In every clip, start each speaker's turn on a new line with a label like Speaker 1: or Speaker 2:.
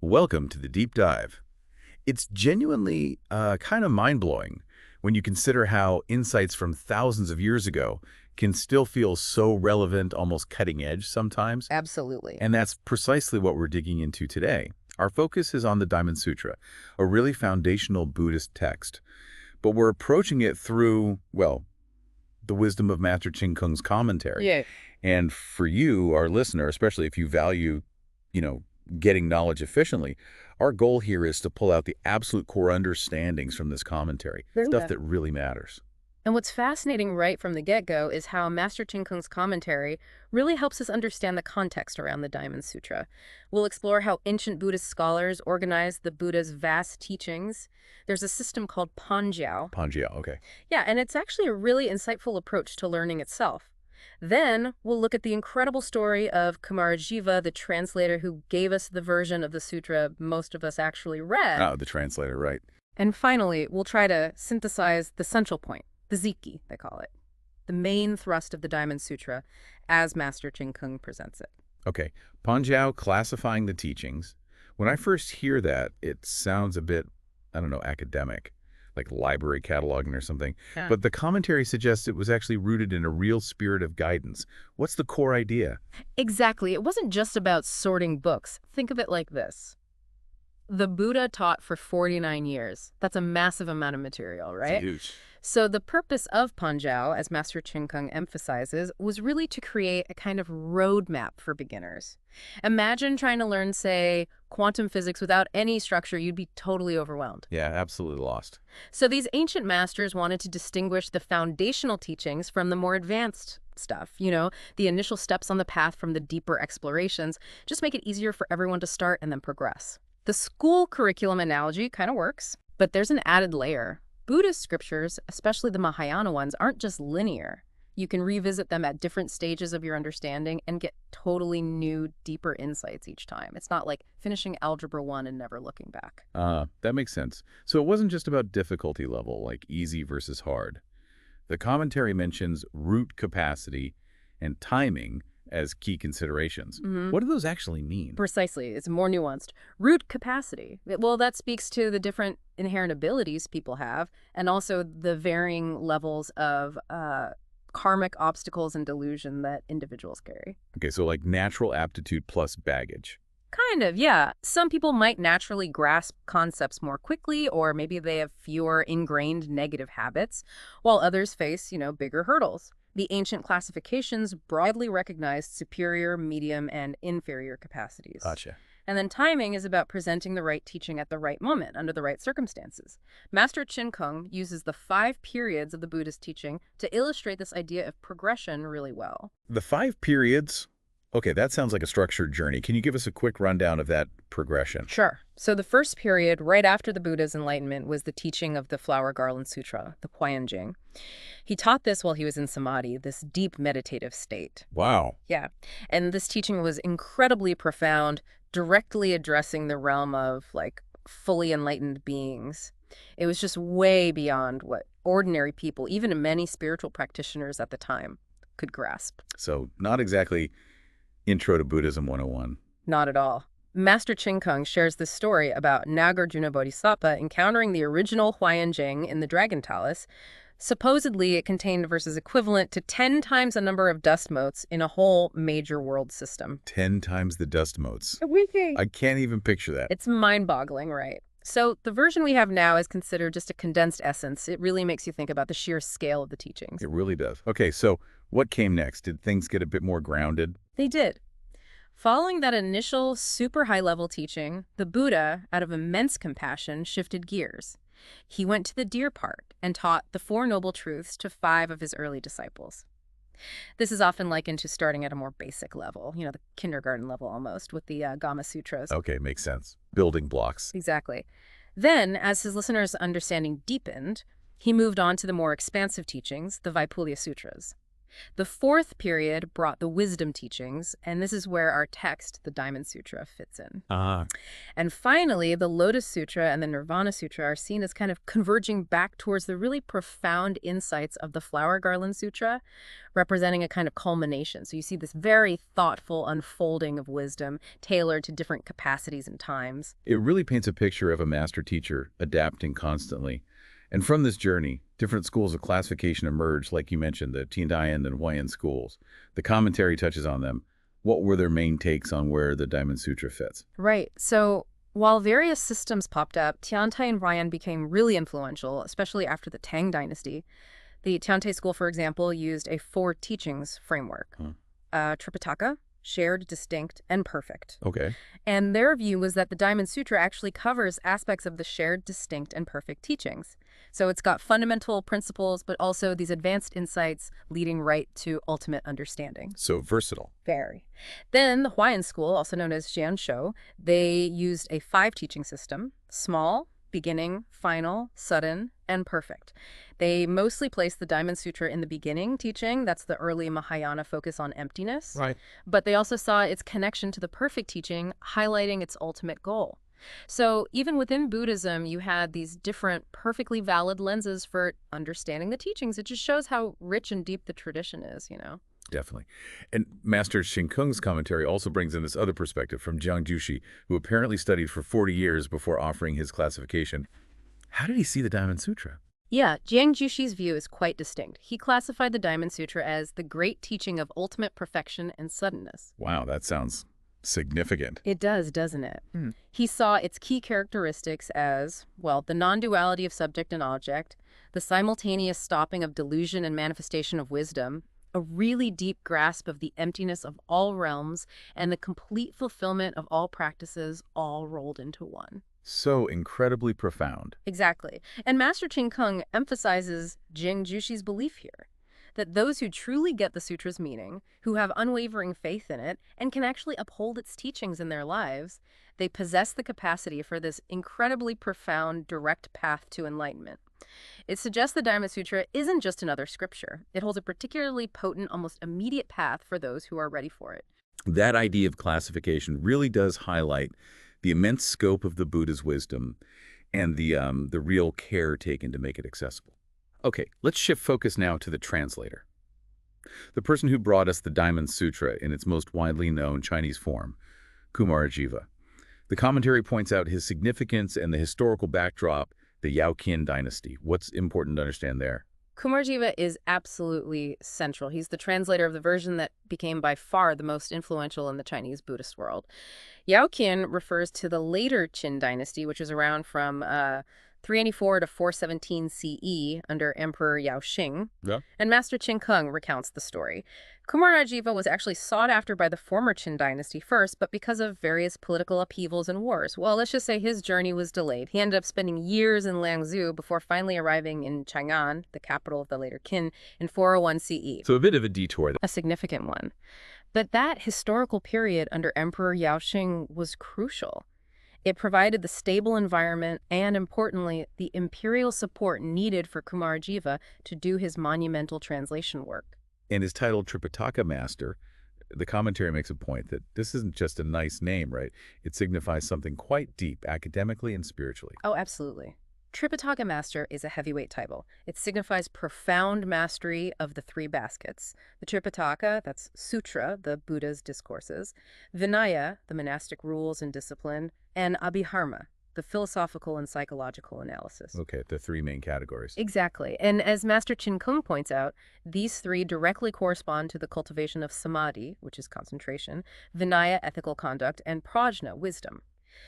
Speaker 1: Welcome to the deep dive. It's genuinely kind of mind-blowing when you consider how insights from thousands of years ago can still feel so relevant, almost cutting edge sometimes.
Speaker 2: Absolutely.
Speaker 1: And that's precisely what we're digging into today. Our focus is on the Diamond Sutra, a really foundational Buddhist text. But we're approaching it through, well, the wisdom of Master Ching Kung's commentary.
Speaker 2: Yeah.
Speaker 1: And for you, our listener, especially if you value, getting knowledge efficiently, our goal here is to pull out the absolute core understandings from this commentary, stuff that really matters.
Speaker 2: And what's fascinating right from the get-go is how Master Ching Kung's commentary really helps us understand the context around the Diamond Sutra. We'll explore how ancient Buddhist scholars organized the Buddha's vast teachings. There's a system called Pan Jiao.
Speaker 1: Pan Jiao, okay.
Speaker 2: Yeah, and it's actually a really insightful approach to learning itself. Then we'll look at the incredible story of Kumarajiva, the translator who gave us the version of the sutra most of us actually read.
Speaker 1: Oh, the translator, right.
Speaker 2: And finally, we'll try to synthesize the central point, the ziki, they call it, the main thrust of the Diamond Sutra as Master Ching Kung presents it.
Speaker 1: Okay, Pan Jiao classifying the teachings. When I first hear that, it sounds a bit, academic, like library cataloging or something.
Speaker 2: Yeah.
Speaker 1: But the commentary suggests it was actually rooted in a real spirit of guidance. What's the core idea?
Speaker 2: Exactly. It wasn't just about sorting books. Think of it like this. The Buddha taught for 49 years. That's a massive amount of material, right?
Speaker 1: It's huge.
Speaker 2: So the purpose of Pan Jiao, as Master Ching Kung emphasizes, was really to create a kind of roadmap for beginners. Imagine trying to learn, say, quantum physics without any structure. You'd be totally overwhelmed.
Speaker 1: Yeah, absolutely lost.
Speaker 2: So these ancient masters wanted to distinguish the foundational teachings from the more advanced stuff, the initial steps on the path from the deeper explorations, just make it easier for everyone to start and then progress. The school curriculum analogy kind of works, but there's an added layer. Buddhist scriptures, especially the Mahayana ones, aren't just linear. You can revisit them at different stages of your understanding and get totally new, deeper insights each time. It's not like finishing Algebra 1 and never looking back.
Speaker 1: That makes sense. So it wasn't just about difficulty level, like easy versus hard. The commentary mentions root capacity and timing as key considerations.
Speaker 2: Mm-hmm.
Speaker 1: What do those actually mean?
Speaker 2: Precisely. It's more nuanced. Root capacity. Well, that speaks to the different inherent abilities people have and also the varying levels of karmic obstacles and delusion that individuals carry.
Speaker 1: Okay, so like natural aptitude plus baggage.
Speaker 2: Kind of, yeah. Some people might naturally grasp concepts more quickly, or maybe they have fewer ingrained negative habits, while others face, bigger hurdles. The ancient classifications broadly recognized superior, medium, and inferior capacities.
Speaker 1: Gotcha.
Speaker 2: And then timing is about presenting the right teaching at the right moment, under the right circumstances. Master Ching Kung uses the 5 periods of the Buddhist teaching to illustrate this idea of progression really well.
Speaker 1: The 5 periods? Okay, that sounds like a structured journey. Can you give us a quick rundown of that progression?
Speaker 2: Sure. So the first period, right after the Buddha's enlightenment, was the teaching of the Flower Garland Sutra, the Huayanjing. He taught this while he was in samadhi, this deep meditative state.
Speaker 1: Wow.
Speaker 2: Yeah. And this teaching was incredibly profound, directly addressing the realm of, fully enlightened beings. It was just way beyond what ordinary people, even many spiritual practitioners at the time, could grasp.
Speaker 1: So not exactly Intro to Buddhism 101.
Speaker 2: Not at all. Master Ching Kung shares this story about Nagarjuna Bodhisattva encountering the original Huayanjing in the Dragon Talus. Supposedly, it contained verses equivalent to 10 times the number of dust motes in a whole major world system.
Speaker 1: 10 times the dust motes.
Speaker 2: Wiki.
Speaker 1: I can't even picture that.
Speaker 2: It's mind-boggling, right? So the version we have now is considered just a condensed essence. It really makes you think about the sheer scale of the teachings.
Speaker 1: It really does. Okay, so what came next? Did things get a bit more grounded?
Speaker 2: They did. Following that initial super high-level teaching, the Buddha, out of immense compassion, shifted gears. He went to the deer part and taught the 4 Noble Truths to 5 of his early disciples. This is often likened to starting at a more basic level, the kindergarten level almost, with the Gama Sutras.
Speaker 1: Okay, makes sense. Building blocks.
Speaker 2: Exactly. Then, as his listeners' understanding deepened, he moved on to the more expansive teachings, the Vaipulya Sutras. The fourth period brought the wisdom teachings, and this is where our text, the Diamond Sutra, fits in. And finally, the Lotus Sutra and the Nirvana Sutra are seen as kind of converging back towards the really profound insights of the Flower Garland Sutra, representing a kind of culmination. So you see this very thoughtful unfolding of wisdom tailored to different capacities and times.
Speaker 1: It really paints a picture of a master teacher adapting constantly. And from this journey, different schools of classification emerged, like you mentioned, the Tiandayan and Huayan schools. The commentary touches on them. What were their main takes on where the Diamond Sutra fits?
Speaker 2: Right. So while various systems popped up, Tiantai and Huayan became really influential, especially after the Tang Dynasty. The Tiantai school, for example, used a 4 teachings framework. Tripitaka, shared, distinct, and perfect.
Speaker 1: Okay.
Speaker 2: And their view was that the Diamond Sutra actually covers aspects of the shared, distinct, and perfect teachings. So it's got fundamental principles, but also these advanced insights leading right to ultimate understanding.
Speaker 1: So versatile.
Speaker 2: Very. Then the Huayan school, also known as Jianshou, they used a 5 teaching system: small, beginning, final, sudden, and perfect. They mostly placed the Diamond Sutra in the beginning teaching. That's the early Mahayana focus on emptiness.
Speaker 1: Right.
Speaker 2: But they also saw its connection to the perfect teaching, highlighting its ultimate goal. So even within Buddhism, you had these different perfectly valid lenses for understanding the teachings. It just shows how rich and deep the tradition is, you know?
Speaker 1: Definitely. And Master Ching Kung's commentary also brings in this other perspective from Jiang Jushi, who apparently studied for 40 years before offering his classification. How did he see the Diamond Sutra?
Speaker 2: Yeah, Jiang Jushi's view is quite distinct. He classified the Diamond Sutra as the great teaching of ultimate perfection and suddenness.
Speaker 1: Wow, that sounds significant.
Speaker 2: It does, doesn't it? He saw its key characteristics as, well, the non-duality of subject and object, the simultaneous stopping of delusion and manifestation of wisdom, a really deep grasp of the emptiness of all realms, and the complete fulfillment of all practices all rolled into one.
Speaker 1: So incredibly profound.
Speaker 2: Exactly. And Master Ching Kung emphasizes Jiang Jushi's belief here, that those who truly get the sutra's meaning, who have unwavering faith in it, and can actually uphold its teachings in their lives, they possess the capacity for this incredibly profound, direct path to enlightenment. It suggests the Diamond Sutra isn't just another scripture. It holds a particularly potent, almost immediate path for those who are ready for it.
Speaker 1: That idea of classification really does highlight the immense scope of the Buddha's wisdom and the real care taken to make it accessible. Okay, let's shift focus now to the translator. The person who brought us the Diamond Sutra in its most widely known Chinese form, Kumarajiva. The commentary points out his significance and the historical backdrop, the Yaoqian dynasty. What's important to understand there?
Speaker 2: Kumarajiva is absolutely central. He's the translator of the version that became by far the most influential in the Chinese Buddhist world. Yaoqian refers to the later Qin dynasty, which is around from 384 to 417 CE under Emperor Yaoxing.
Speaker 1: Yeah.
Speaker 2: And Master Ching Kung recounts the story. Kumarajiva was actually sought after by the former Qin dynasty first, but because of various political upheavals and wars, well, let's just say his journey was delayed. He ended up spending years in Liangzhu before finally arriving in Chang'an, the capital of the later Qin, in 401 CE.
Speaker 1: So a bit of a detour.
Speaker 2: A significant one. But that historical period under Emperor Yaoxing was crucial. It provided the stable environment and, importantly, the imperial support needed for Kumarajiva to do his monumental translation work.
Speaker 1: And his title, Tripitaka Master, the commentary makes a point that this isn't just a nice name, right? It signifies something quite deep, academically and spiritually.
Speaker 2: Oh, absolutely. Tripitaka Master is a heavyweight title. It signifies profound mastery of the 3 baskets. The Tripitaka, that's Sutra, the Buddha's discourses, Vinaya, the monastic rules and discipline, and Abhiharma, the philosophical and psychological analysis.
Speaker 1: Okay, the 3 main categories.
Speaker 2: Exactly. And as Master Ching Kung points out, these 3 directly correspond to the cultivation of samadhi, which is concentration, Vinaya, ethical conduct, and prajna, wisdom.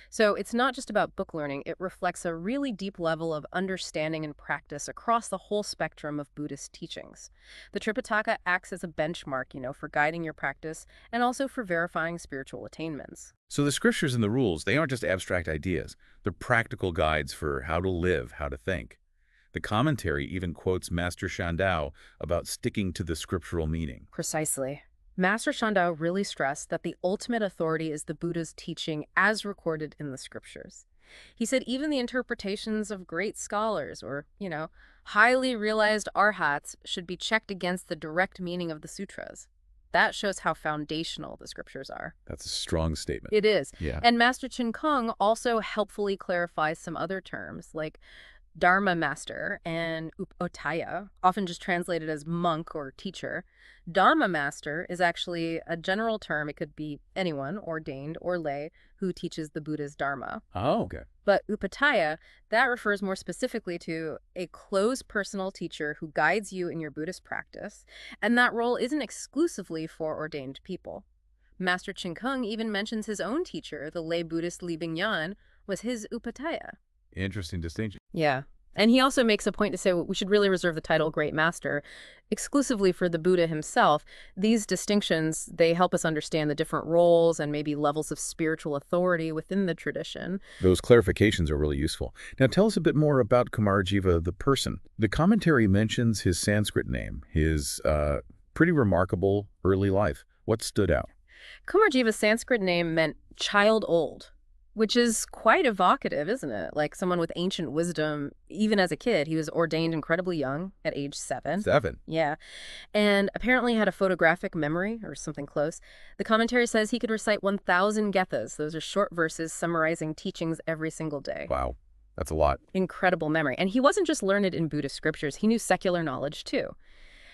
Speaker 2: So it's not just about book learning, it reflects a really deep level of understanding and practice across the whole spectrum of Buddhist teachings. The Tripitaka acts as a benchmark, for guiding your practice and also for verifying spiritual attainments.
Speaker 1: So the scriptures and the rules, they aren't just abstract ideas. They're practical guides for how to live, how to think. The commentary even quotes Master Shandao about sticking to the scriptural meaning.
Speaker 2: Precisely. Master Shandao really stressed that the ultimate authority is the Buddha's teaching as recorded in the scriptures. He said even the interpretations of great scholars or, highly realized arhats should be checked against the direct meaning of the sutras. That shows how foundational the scriptures are.
Speaker 1: That's a strong statement.
Speaker 2: It is.
Speaker 1: Yeah.
Speaker 2: And Master Ching Kung also helpfully clarifies some other terms like Dharma master and upataya, often just translated as monk or teacher. Dharma master is actually a general term. It could be anyone, ordained or lay, who teaches the Buddha's Dharma.
Speaker 1: Oh, okay.
Speaker 2: But upataya, that refers more specifically to a close personal teacher who guides you in your Buddhist practice, and that role isn't exclusively for ordained people. Master Ching Kung even mentions his own teacher, the lay Buddhist Li Bingyan, was his upataya.
Speaker 1: Interesting distinction.
Speaker 2: Yeah. And he also makes a point to say we should really reserve the title Great Master exclusively for the Buddha himself. These distinctions, they help us understand the different roles and maybe levels of spiritual authority within the tradition.
Speaker 1: Those clarifications are really useful. Now tell us a bit more about Kumarajiva, the person. The commentary mentions his Sanskrit name, his pretty remarkable early life. What stood out?
Speaker 2: Kumarajiva's Sanskrit name meant child old, which is quite evocative, isn't it? Like someone with ancient wisdom, even as a kid. He was ordained incredibly young at age 7.
Speaker 1: 7?
Speaker 2: Yeah. And apparently had a photographic memory or something close. The commentary says he could recite 1,000 gethas. Those are short verses summarizing teachings every single day.
Speaker 1: Wow. That's a lot.
Speaker 2: Incredible memory. And he wasn't just learned in Buddhist scriptures. He knew secular knowledge, too.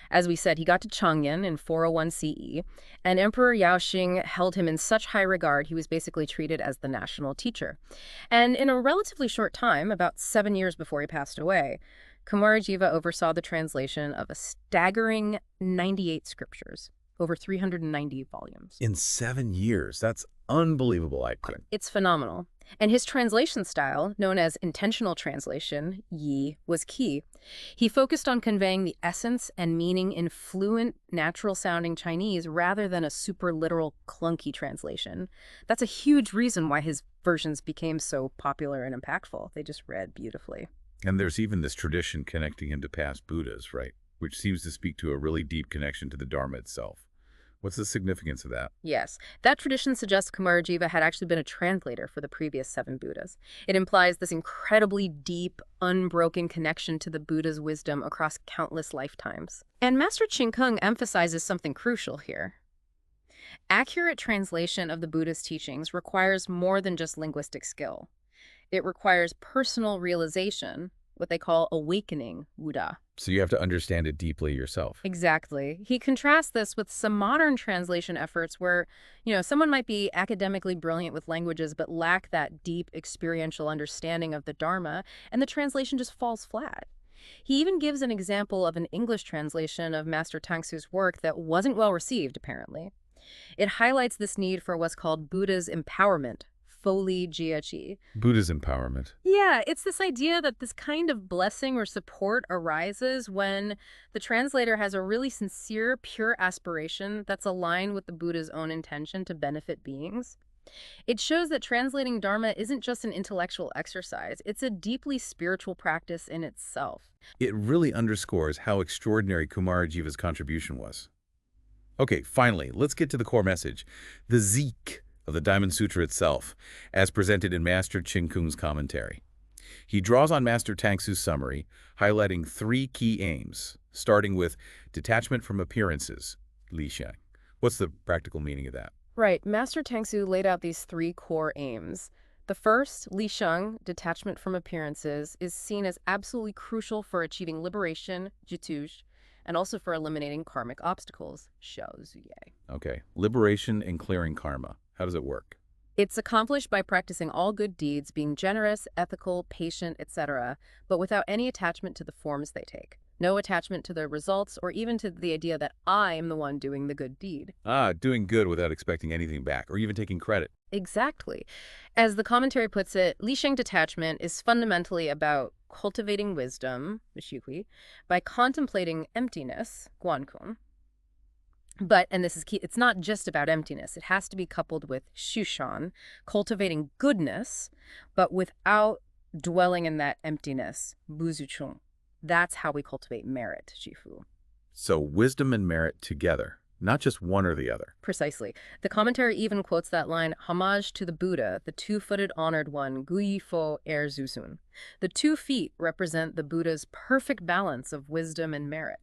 Speaker 2: As we said, he got to Chang'an in 401 CE, and Emperor Yaoxing held him in such high regard he was basically treated as the national teacher. And in a relatively short time, about 7 years before he passed away, Kumarajiva oversaw the translation of a staggering 98 scriptures, over 390 volumes.
Speaker 1: In 7 years. That's unbelievable, I think.
Speaker 2: It's phenomenal. And his translation style, known as intentional translation, yi, was key. He focused on conveying the essence and meaning in fluent, natural-sounding Chinese rather than a super literal, clunky translation. That's a huge reason why his versions became so popular and impactful. They just read beautifully.
Speaker 1: And there's even this tradition connecting him to past Buddhas, right? Which seems to speak to a really deep connection to the Dharma itself. What's the significance of that?
Speaker 2: Yes. That tradition suggests Kumarajiva had actually been a translator for the previous 7 Buddhas. It implies this incredibly deep, unbroken connection to the Buddha's wisdom across countless lifetimes. And Master Ching Kung emphasizes something crucial here. Accurate translation of the Buddha's teachings requires more than just linguistic skill. It requires personal realization, what they call awakening Buddha.
Speaker 1: So you have to understand it deeply yourself.
Speaker 2: Exactly. He contrasts this with some modern translation efforts where, someone might be academically brilliant with languages but lack that deep experiential understanding of the Dharma, and the translation just falls flat. He even gives an example of an English translation of Master Tangsu's work that wasn't well received, apparently. It highlights this need for what's called Buddha's empowerment, Foli Jiachi.
Speaker 1: Buddha's empowerment.
Speaker 2: Yeah, it's this idea that this kind of blessing or support arises when the translator has a really sincere, pure aspiration that's aligned with the Buddha's own intention to benefit beings. It shows that translating Dharma isn't just an intellectual exercise. It's a deeply spiritual practice in itself.
Speaker 1: It really underscores how extraordinary Kumarajiva's contribution was. Okay, finally, let's get to the core message. The Zik of the Diamond Sutra itself, as presented in Master Ching Kung's commentary. He draws on Master Tangsu's summary, highlighting 3 key aims, starting with detachment from appearances, Li Sheng. What's the practical meaning of that?
Speaker 2: Right. Master Tangsu laid out these 3 core aims. The first, Li Sheng, detachment from appearances, is seen as absolutely crucial for achieving liberation, jituj, and also for eliminating karmic obstacles, xiao zuyei.
Speaker 1: Okay, liberation and clearing karma. How does it work?
Speaker 2: It's accomplished by practicing all good deeds, being generous, ethical, patient, etc., but without any attachment to the forms they take. No attachment to the results or even to the idea that I am the one doing the good deed.
Speaker 1: Doing good without expecting anything back or even taking credit.
Speaker 2: Exactly. As the commentary puts it, Li Sheng detachment is fundamentally about cultivating wisdom, by contemplating emptiness, guankun. But, and this is key, it's not just about emptiness. It has to be coupled with shushan, cultivating goodness, but without dwelling in that emptiness, buzuchung. That's how we cultivate merit, Shifu.
Speaker 1: So wisdom and merit together. not just one or the other.
Speaker 2: Precisely. The commentary even quotes that line, homage to the Buddha, the two-footed honored one, Gui Fo Er Zusun. The 2 feet represent the Buddha's perfect balance of wisdom and merit.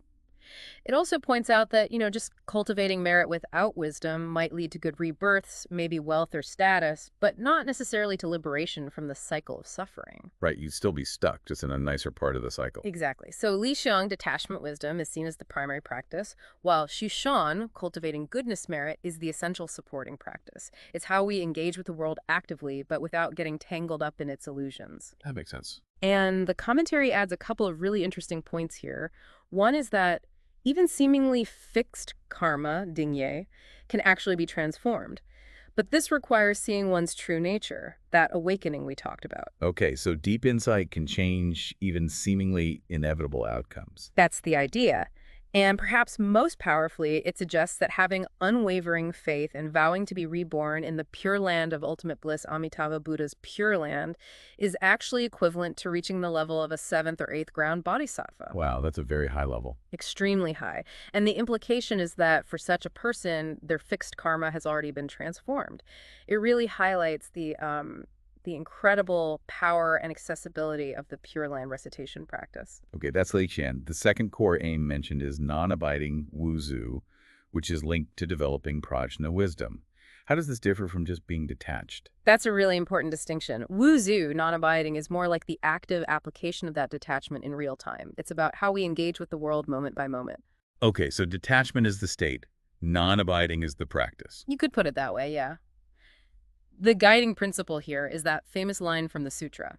Speaker 2: It also points out that, just cultivating merit without wisdom might lead to good rebirths, maybe wealth or status, but not necessarily to liberation from the cycle of suffering.
Speaker 1: Right, you'd still be stuck, just in a nicer part of the cycle.
Speaker 2: Exactly. So Li Xiong, detachment wisdom, is seen as the primary practice, while Xu Shan, cultivating goodness merit, is the essential supporting practice. It's how we engage with the world actively, but without getting tangled up in its illusions.
Speaker 1: That makes sense.
Speaker 2: And the commentary adds a couple of really interesting points here. One is that even seemingly fixed karma, dingye, can actually be transformed. But this requires seeing one's true nature, that awakening we talked about.
Speaker 1: Okay, so deep insight can change even seemingly inevitable outcomes.
Speaker 2: That's the idea. And perhaps most powerfully, it suggests that having unwavering faith and vowing to be reborn in the pure land of ultimate bliss, Amitabha Buddha's pure land, is actually equivalent to reaching the level of a 7th or 8th ground bodhisattva.
Speaker 1: Wow, that's a very high level.
Speaker 2: Extremely high. And the implication is that for such a person, their fixed karma has already been transformed. It really highlights the incredible power and accessibility of the Pure Land recitation practice.
Speaker 1: Okay, that's Lei Qian. The second core aim mentioned is non-abiding wuzu, which is linked to developing prajna wisdom. How does this differ from just being detached?
Speaker 2: That's a really important distinction. Wuzu, non-abiding, is more like the active application of that detachment in real time. It's about how we engage with the world moment by moment.
Speaker 1: Okay, so detachment is the state. Non-abiding is the practice.
Speaker 2: You could put it that way, yeah. The guiding principle here is that famous line from the sutra.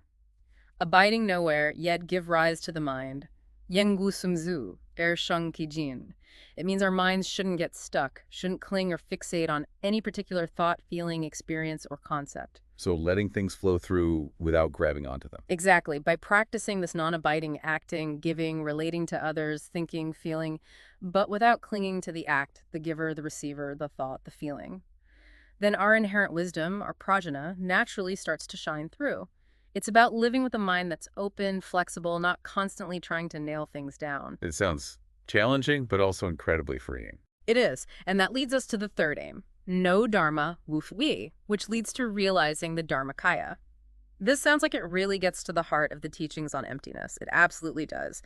Speaker 2: Abiding nowhere, yet give rise to the mind. Yengu sumzu, er sheng kijin. It means our minds shouldn't get stuck, shouldn't cling or fixate on any particular thought, feeling, experience, or concept.
Speaker 1: So letting things flow through without grabbing onto them.
Speaker 2: Exactly. By practicing this non-abiding acting, giving, relating to others, thinking, feeling, but without clinging to the act, the giver, the receiver, the thought, the feeling, then our inherent wisdom, our prajna, naturally starts to shine through. It's about living with a mind that's open, flexible, not constantly trying to nail things down.
Speaker 1: It sounds challenging, but also incredibly freeing.
Speaker 2: It is. And that leads us to the third aim. No dharma, woof wee, which leads to realizing the dharmakaya. This sounds like it really gets to the heart of the teachings on emptiness. It absolutely does.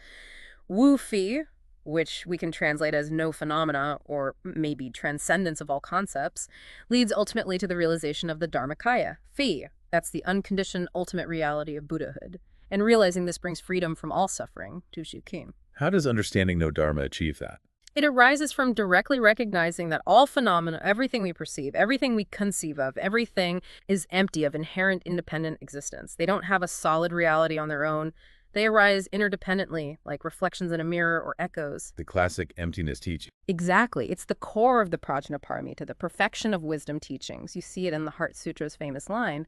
Speaker 2: Wu-fi, which we can translate as no phenomena or maybe transcendence of all concepts, leads ultimately to the realization of the dharmakaya, fi. That's the unconditioned ultimate reality of Buddhahood. And realizing this brings freedom from all suffering, tu shu kin.
Speaker 1: How does understanding no dharma achieve that?
Speaker 2: It arises from directly recognizing that all phenomena, everything we perceive, everything we conceive of, everything is empty of inherent independent existence. They don't have a solid reality on their own. They arise interdependently, like reflections in a mirror or echoes.
Speaker 1: The classic emptiness teaching.
Speaker 2: Exactly. It's the core of the Prajnaparamita, the perfection of wisdom teachings. You see it in the Heart Sutra's famous line.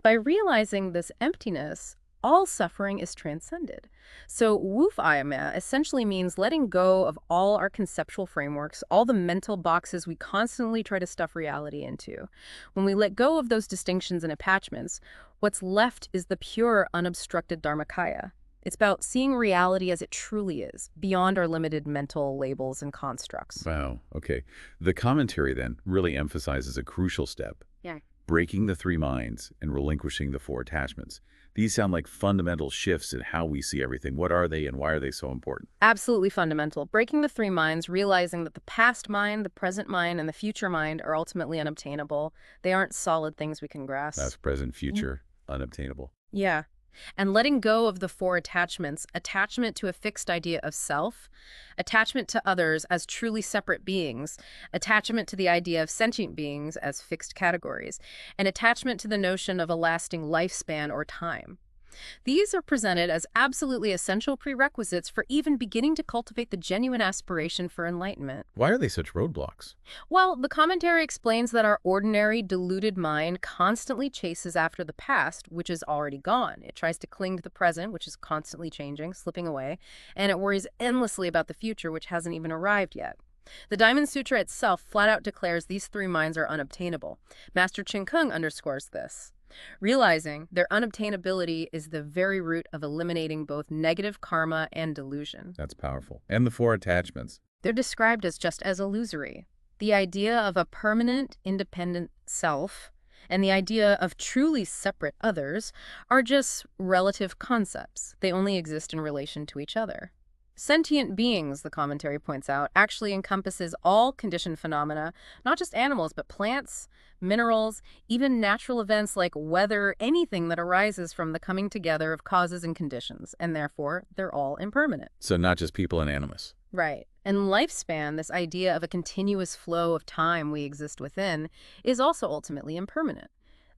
Speaker 2: By realizing this emptiness, all suffering is transcended. So wufayama essentially means letting go of all our conceptual frameworks, all the mental boxes we constantly try to stuff reality into. When we let go of those distinctions and attachments, what's left is the pure, unobstructed dharmakaya. It's about seeing reality as it truly is, beyond our limited mental labels and constructs.
Speaker 1: Wow, okay. The commentary then really emphasizes a crucial step.
Speaker 2: Yeah.
Speaker 1: Breaking the 3 minds and relinquishing the 4 attachments. These sound like fundamental shifts in how we see everything. What are they and why are they so important?
Speaker 2: Absolutely fundamental. Breaking the 3 minds, realizing that the past mind, the present mind, and the future mind are ultimately unobtainable. They aren't solid things we can grasp.
Speaker 1: Past, present, future, unobtainable.
Speaker 2: Yeah. And letting go of the 4 attachments, attachment to a fixed idea of self, attachment to others as truly separate beings, attachment to the idea of sentient beings as fixed categories, and attachment to the notion of a lasting lifespan or time. These are presented as absolutely essential prerequisites for even beginning to cultivate the genuine aspiration for enlightenment.
Speaker 1: Why are they such roadblocks?
Speaker 2: Well, the commentary explains that our ordinary, deluded mind constantly chases after the past, which is already gone. It tries to cling to the present, which is constantly changing, slipping away, and it worries endlessly about the future, which hasn't even arrived yet. The Diamond Sutra itself flat out declares these 3 minds are unobtainable. Master Ching Kung underscores this. Realizing their unobtainability is the very root of eliminating both negative karma and delusion.
Speaker 1: That's powerful. And the 4 attachments.
Speaker 2: They're described as just as illusory. The idea of a permanent, independent self and the idea of truly separate others are just relative concepts. They only exist in relation to each other. Sentient beings, the commentary points out, actually encompasses all conditioned phenomena, not just animals, but plants, minerals, even natural events like weather, anything that arises from the coming together of causes and conditions, and therefore they're all impermanent.
Speaker 1: So not just people and animals.
Speaker 2: Right. And lifespan, this idea of a continuous flow of time we exist within, is also ultimately impermanent.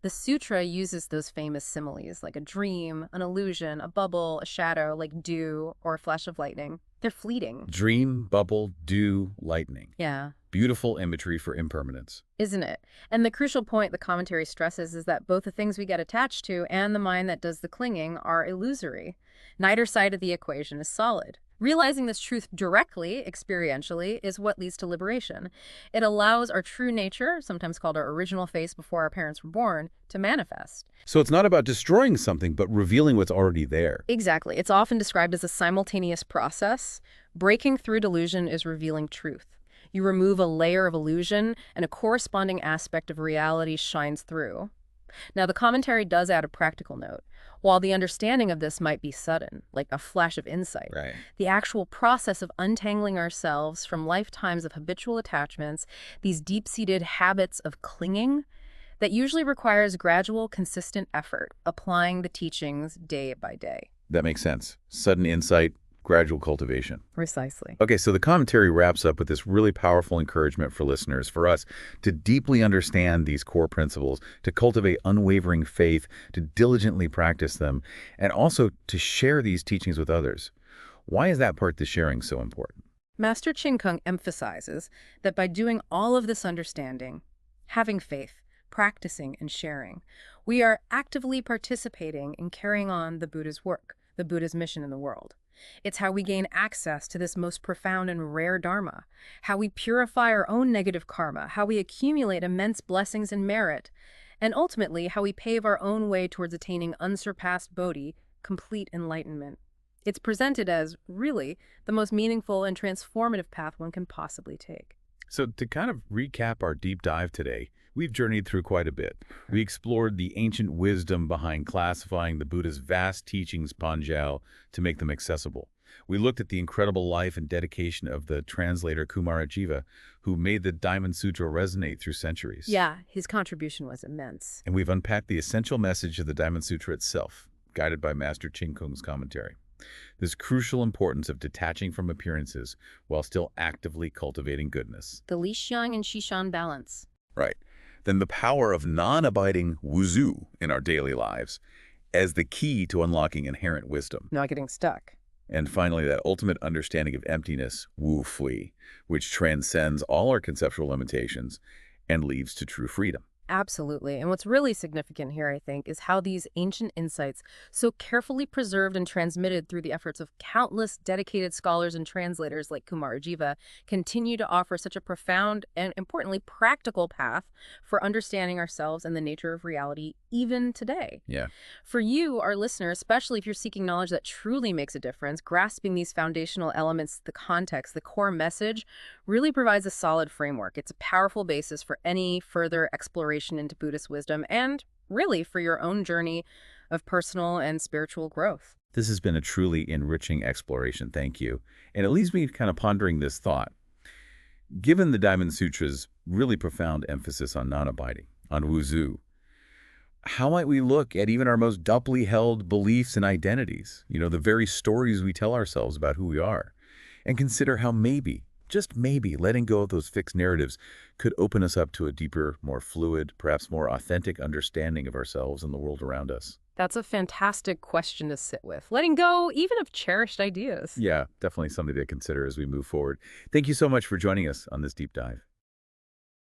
Speaker 2: The sutra uses those famous similes like a dream, an illusion, a bubble, a shadow, like dew, or a flash of lightning. They're fleeting.
Speaker 1: Dream, bubble, dew, lightning.
Speaker 2: Yeah.
Speaker 1: Beautiful imagery for impermanence.
Speaker 2: Isn't it? And the crucial point the commentary stresses is that both the things we get attached to and the mind that does the clinging are illusory. Neither side of the equation is solid. Realizing this truth directly, experientially, is what leads to liberation. It allows our true nature, sometimes called our original face before our parents were born, to manifest.
Speaker 1: So it's not about destroying something, but revealing what's already there.
Speaker 2: Exactly. It's often described as a simultaneous process. Breaking through delusion is revealing truth. You remove a layer of illusion, and a corresponding aspect of reality shines through. Now, the commentary does add a practical note. While the understanding of this might be sudden, like a flash of insight,
Speaker 1: Right.
Speaker 2: the actual process of untangling ourselves from lifetimes of habitual attachments, these deep-seated habits of clinging, that usually requires gradual, consistent effort, applying the teachings day by day.
Speaker 1: That makes sense. Sudden insight, gradual cultivation.
Speaker 2: Precisely.
Speaker 1: Okay, so the commentary wraps up with this really powerful encouragement for listeners, for us to deeply understand these core principles, to cultivate unwavering faith, to diligently practice them, and also to share these teachings with others. Why is that part, the sharing, so important?
Speaker 2: Master Ching Kung emphasizes that by doing all of this understanding, having faith, practicing, and sharing, we are actively participating in carrying on the Buddha's work, the Buddha's mission in the world. It's how we gain access to this most profound and rare dharma, how we purify our own negative karma, how we accumulate immense blessings and merit, and ultimately how we pave our own way towards attaining unsurpassed bodhi, complete enlightenment. It's presented as, really, the most meaningful and transformative path one can possibly take.
Speaker 1: So to kind of recap our deep dive today, we've journeyed through quite a bit. We explored the ancient wisdom behind classifying the Buddha's vast teachings, Pan Jiao, to make them accessible. We looked at the incredible life and dedication of the translator Vajracchedika, who made the Diamond Sutra resonate through centuries.
Speaker 2: Yeah, his contribution was immense.
Speaker 1: And we've unpacked the essential message of the Diamond Sutra itself, guided by Master Ching Kung's commentary. This crucial importance of detaching from appearances while still actively cultivating goodness.
Speaker 2: The Lixiang and Xishan balance.
Speaker 1: Right. Then the power of non-abiding wuzu in our daily lives as the key to unlocking inherent wisdom.
Speaker 2: Not getting stuck.
Speaker 1: And finally, that ultimate understanding of emptiness, wu fui, which transcends all our conceptual limitations and leads to true freedom.
Speaker 2: Absolutely. And what's really significant here, I think, is how these ancient insights, so carefully preserved and transmitted through the efforts of countless dedicated scholars and translators like Vajracchedika, continue to offer such a profound and, importantly, practical path for understanding ourselves and the nature of reality even today.
Speaker 1: Yeah.
Speaker 2: For you, our listener, especially if you're seeking knowledge that truly makes a difference, grasping these foundational elements, the context, the core message, really provides a solid framework. It's a powerful basis for any further exploration into Buddhist wisdom and really for your own journey of personal and spiritual growth.
Speaker 1: This has been a truly enriching exploration. Thank you. And it leaves me kind of pondering this thought. Given the Diamond Sutra's really profound emphasis on non-abiding, on wuzu, how might we look at even our most deeply held beliefs and identities, the very stories we tell ourselves about who we are, and consider how maybe, just maybe, letting go of those fixed narratives could open us up to a deeper, more fluid, perhaps more authentic understanding of ourselves and the world around us?
Speaker 2: That's a fantastic question to sit with. Letting go even of cherished ideas.
Speaker 1: Yeah, definitely something to consider as we move forward. Thank you so much for joining us on this deep dive.